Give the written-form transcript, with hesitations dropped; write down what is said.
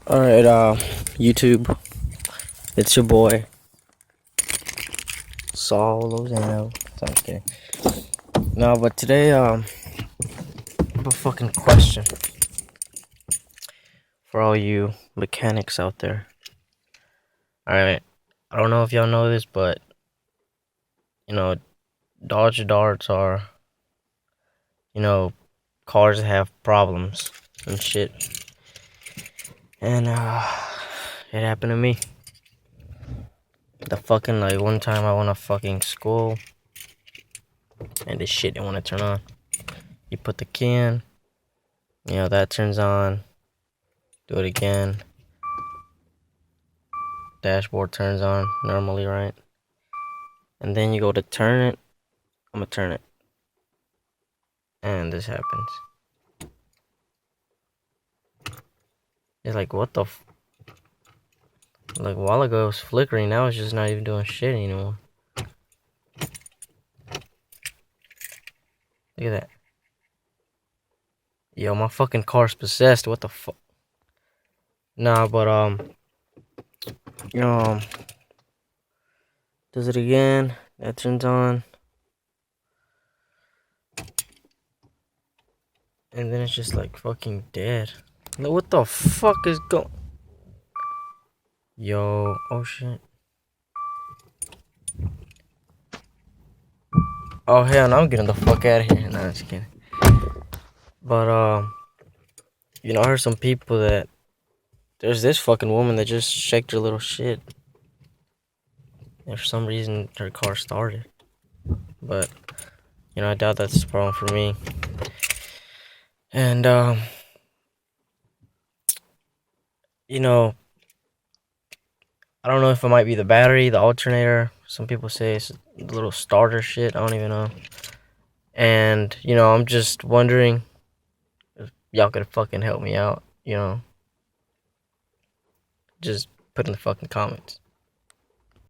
Alright, YouTube, it's your boy, Saul Lozano. I'm kidding. No, but today, I have a fucking question for all you mechanics out there. Alright, I don't know if y'all know this, but, Dodge darts are, cars that have problems and shit. And, it happened to me. One time I went to fucking school, and this shit didn't want to turn on. You put the key in, that turns on. Do it again. Dashboard turns on normally, right? And then you go to turn it. I'm gonna turn it. And this happens. It's like, what the like, a while ago it was flickering, now it's just not even doing shit anymore. Look at that. Yo, my fucking car's possessed, what the fuck? Nah, but, does it again. That turns on. And then it's just like fucking dead. Like, what the fuck is going? Yo, oh shit. Oh hell no, I'm getting the fuck out of here. Nah, I'm just kidding. But I heard some people that there's this fucking woman that just shaked her little shit. And for some reason her car started. But I doubt that's the problem for me. And I don't know if it might be the battery, the alternator. Some people say it's a little starter shit. I don't even know. And, I'm just wondering if y'all could fucking help me out, Just put in the fucking comments.